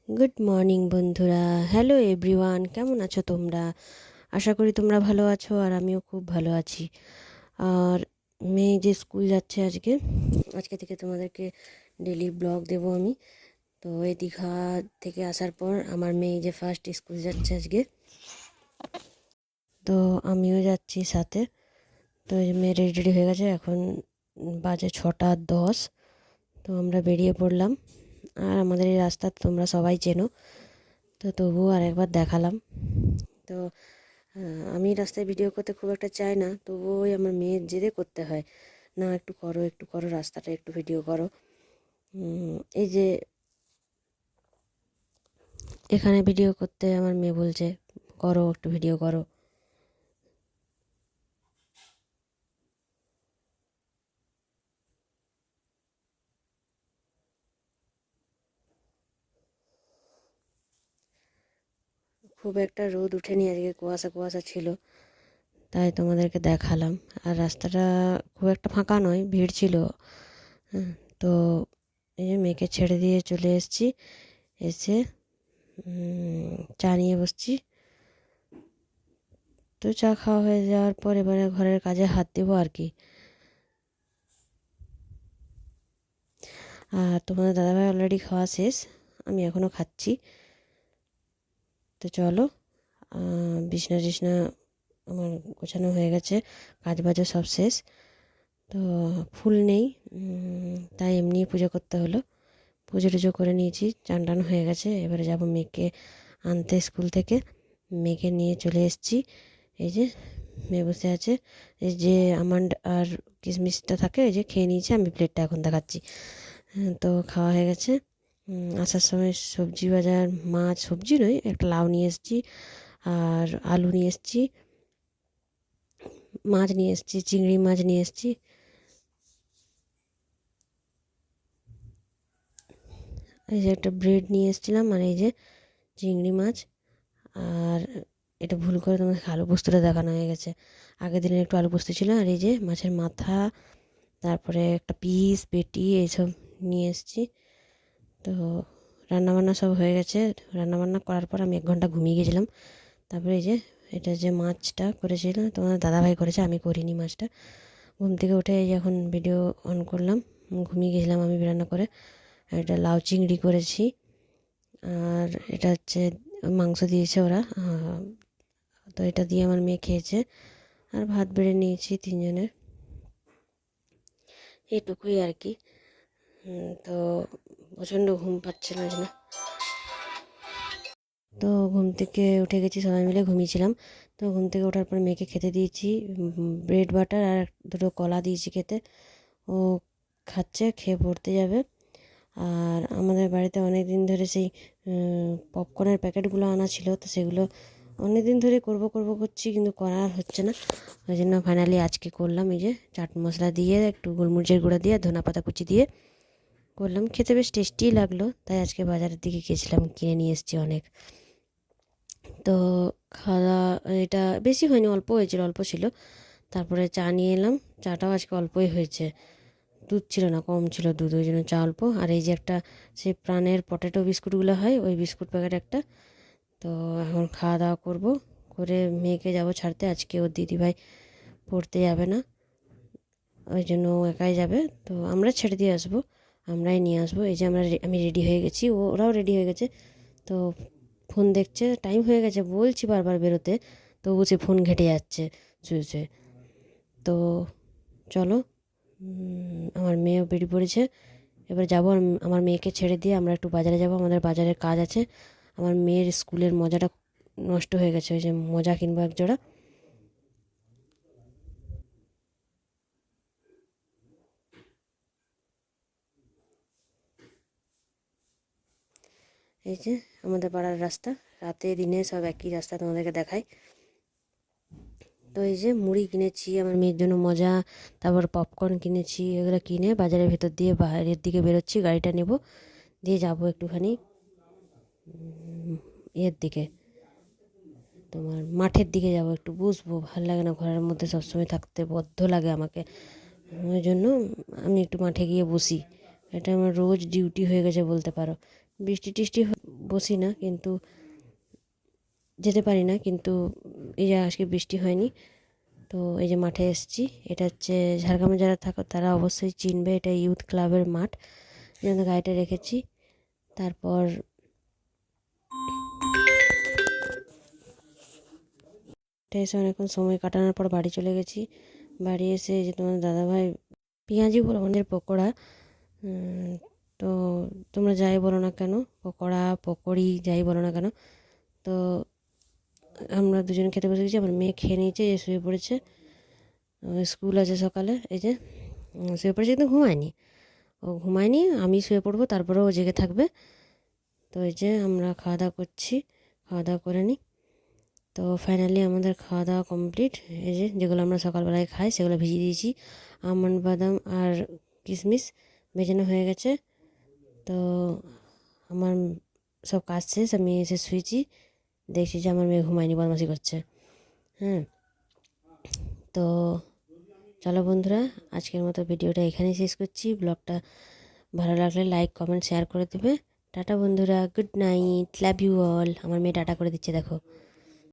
Good morning বন্ধুরা। Hello everyone, কেমন আছো তোমরা? আশা করি তোমরা ভালো আছো, আর আমিও খুব ভালো আছি। আর মেয়ে যে স্কুল যাচ্ছে আজকে আজকে থেকে তোমাদেরকে ডেলি ব্লগ দেবো আমি। তো এই দীঘা থেকে আসার পর আমার মেয়ে যে ফার্স্ট স্কুল যাচ্ছে আজকে, তো আমিও যাচ্ছি সাথে। তো এই যে মেয়ে রেডি রেডি হয়ে গেছে, এখন বাজে 6টা 10। তো আমরা বেরিয়ে পড়লাম। আর আমাদের এই রাস্তা তোমরা সবাই চেনো, তো তবুও আরেকবার দেখালাম। তো আমি রাস্তায় ভিডিও করতে খুব একটা চাই না, তবুও ওই আমার মেয়ের জেদে করতে হয়, না একটু করো একটু করো, রাস্তাটা একটু ভিডিও করো। এই যে এখানে ভিডিও করতে আমার মেয়ে বলছে করো একটু ভিডিও করো। খুব একটা রোদ উঠেনি আজকে, কুয়াশা কুয়াশা ছিল, তাই তোমাদেরকে দেখালাম। আর রাস্তাটা খুব একটা ফাঁকা নয়, ভিড় ছিল। হ্যাঁ, তো এই যে মেয়েকে ছেড়ে দিয়ে চলে এসেছি, এসে চা নিয়ে বসছি। তো চা খাওয়া হয়ে যাওয়ার পর এবারে ঘরের কাজে হাত দেবো আর কি। আর তোমাদের দাদাভাই অলরেডি খাওয়া শেষ, আমি এখনও খাচ্ছি। তো চলো, বিছনা টিছনা আমার গোছানো হয়ে গেছে, কাজ বাজও সব শেষ। তো ফুল নেই, তাই এমনি পুজো করতে হলো। পুজো টুজো করে নিয়েছি, চান টান হয়ে গেছে। এবারে যাব মেয়েকে আনতে স্কুল থেকে। মেয়েকে নিয়ে চলে এসেছি। এই যে মেয়ে বসে আছে, এই যে আমন্ড আর কিশমিশটা থাকে, এই যে খেয়ে নিয়েছি। আমি প্লেটটা এখন দেখাচ্ছি। তো খাওয়া হয়ে গেছে। আসার সময় সবজি বাজার, মাছ, সবজি নয়, একটা লাউ নিয়ে এসেছি, আর আলু নিয়ে এসেছি, মাছ নিয়ে এসেছি, চিংড়ি মাছ নিয়ে এসেছি। এই যে একটা ব্রেড নিয়ে এসেছিলাম, আর এই যে চিংড়ি মাছ। আর এটা ভুল করে তোমাকে আলু পোস্তটা দেখানো হয়ে গেছে, আগের দিনের একটু আলু পোস্ত ছিল। আর এই যে মাছের মাথা, তারপরে একটা পিস পেটি, এইসব নিয়ে এসেছি। তো রান্নাবান্না সব হয়ে গেছে। রান্নাবান্না করার পর আমি 1 ঘন্টা ঘুমিয়ে গেছিলাম। তারপরে এই যে এটা যে মাছটা করেছিলাম, তোমার দাদাভাই করেছে, আমি করিনি মাছটা। ঘুম থেকে উঠে এই যে এখন ভিডিও অন করলাম, ঘুমিয়ে গেছিলাম আমি রান্না করে। এটা লাউ চিংড়ি করেছি, আর এটা হচ্ছে মাংস দিয়েছে ওরা। তো এটা দিয়ে আমার মেয়ে খেয়েছে, আর ভাত বেড়ে নিয়েছি 3 জনের, এটুকুই আর কি। তো প্রচণ্ড ঘুম পাচ্ছে না না। তো ঘুম থেকে উঠে গেছি, সবাই মিলে ঘুমিয়েছিলাম। তো ঘুম থেকে ওঠার পর মেয়েকে খেতে দিয়েছি, ব্রেড বাটার আর দুটো কলা দিয়েছি খেতে। ও খাচ্ছে, খেয়ে পড়তে যাবে। আর আমাদের বাড়িতে অনেক দিন ধরে সেই পপকর্নের প্যাকেটগুলো আনা ছিল, তো সেগুলো অনেক দিন ধরে করব করব করছি, কিন্তু করা আর হচ্ছে না। ওই জন্য ফাইনালি আজকে করলাম। এই যে চাট মশলা দিয়ে, একটু গোলমরিচের গুঁড়া দিয়ে, ধনা পাতা কুচি দিয়ে করলাম। খেতে বেশ টেস্টিই লাগলো, তাই আজকে বাজারের দিকে গেছিলাম, কিনে নিয়ে এসেছি অনেক। তো খাওয়া, এটা বেশি হয়নি, অল্প হয়েছিল, অল্প ছিল। তারপরে চা নিয়ে এলাম, চাটাও আজকে অল্পই হয়েছে, দুধ ছিল না, কম ছিল দুধ, ওই জন্য চা অল্প। আর এই যে একটা সেই প্রাণের পটেটো বিস্কুটগুলো হয়, ওই বিস্কুট প্যাকেট একটা। তো এখন খাওয়া দাওয়া করবো, করে মেয়েকে যাব ছাড়তে। আজকে ওর দিদিভাই পড়তে যাবে না, ওই জন্য ও একাই যাবে। তো আমরা ছেড়ে দিয়ে আসবো, আমরাই নিয়ে আসবো। এই যে আমি রেডি হয়ে গেছি, ওরাও রেডি হয়ে গেছে। তো ফোন দেখছে, টাইম হয়ে গেছে বলছি বারবার বেরোতে, তবু সে ফোন ঘেঁটে যাচ্ছে শুয়ে শুয়ে। তো চলো, আমার মেয়েও বেরিয়ে পড়েছে। এবার যাবো, আমার মেয়েকে ছেড়ে দিয়ে আমরা একটু বাজারে যাব, আমাদের বাজারের কাজ আছে। আমার মেয়ের স্কুলের মজাটা নষ্ট হয়ে গেছে, ওই যে মোজা কিনবো একজোড়া। এই যে আমাদের পাড়ার রাস্তা, রাতে দিনে সব একই রাস্তা, তোমাদেরকে দেখাই। তো এই যে মুড়ি কিনেছি আমার মেয়ের জন্য, মজা, তারপর পপকর্ন কিনেছি। এগুলো কিনে বাজারের ভেতর দিয়ে বাইরের দিকে বেরোচ্ছি, গাড়িটা নেব, দিয়ে যাব একটুখানি ইয়ের দিকে, তোমার মাঠের দিকে যাব, একটু বসবো। ভালো লাগে না ঘরের মধ্যে সবসময় থাকতে, বদ্ধ লাগে আমাকে। ওই জন্য আমি একটু মাঠে গিয়ে বসি, এটা আমার রোজ ডিউটি হয়ে গেছে বলতে পারো। বৃষ্টি টিষ্টি বসি না, কিন্তু যেতে পারি না, কিন্তু এই যে আজকে বৃষ্টি হয়নি, তো এই যে মাঠে এসেছি। এটা হচ্ছে ঝাড়গ্রামে যারা থাকো তারা অবশ্যই চিনবে, এটা ইউথ ক্লাবের মাঠ, যেখানে গাড়িটা রেখেছি। তারপর এসে অনেকক্ষণ সময় কাটানোর পর বাড়ি চলে গেছি। বাড়ি এসে যে তোমার দাদাভাই পেঁয়াজি বলো আমাদের পকোড়া, তো তোমরা যাই বলো না কেন, পকোড়া পকোড়ি যাই বলো না কেন, তো আমরা দুজন খেতে বসে গেছি। আমার মেয়ে খেয়ে নিয়েছে, যে শুয়ে পড়েছে, স্কুল আছে সকালে, এই যে শুয়ে পড়েছে, কিন্তু ঘুমায়নি। ও ঘুমায়নি, আমি শুয়ে পড়বো, তারপরে ও জেগে থাকবে। তো এই যে আমরা খাওয়া দাওয়া করছি, খাওয়া দাওয়া করে নিই। তো ফাইনালি আমাদের খাওয়া দাওয়া কমপ্লিট। এই যে যেগুলো আমরা সকালবেলায় খাই সেগুলো ভিজিয়ে দিয়েছি, আমন্ড বাদাম আর কিশমিশ ভেজানো হয়ে গেছে। তো আমার সব কাজ শেষ, আমি এসে শুয়েছি, দেখছি যে আমার মেয়ে ঘুমায়নি, বদমাশি করছে। হ্যাঁ, তো চলো বন্ধুরা, আজকের মতো ভিডিওটা এখানেই শেষ করছি। ব্লগটা ভালো লাগলে লাইক কমেন্ট শেয়ার করে দেবে। টাটা বন্ধুরা, good night, love you all. আমার মেয়ে টাটা করে দিচ্ছে, দেখো।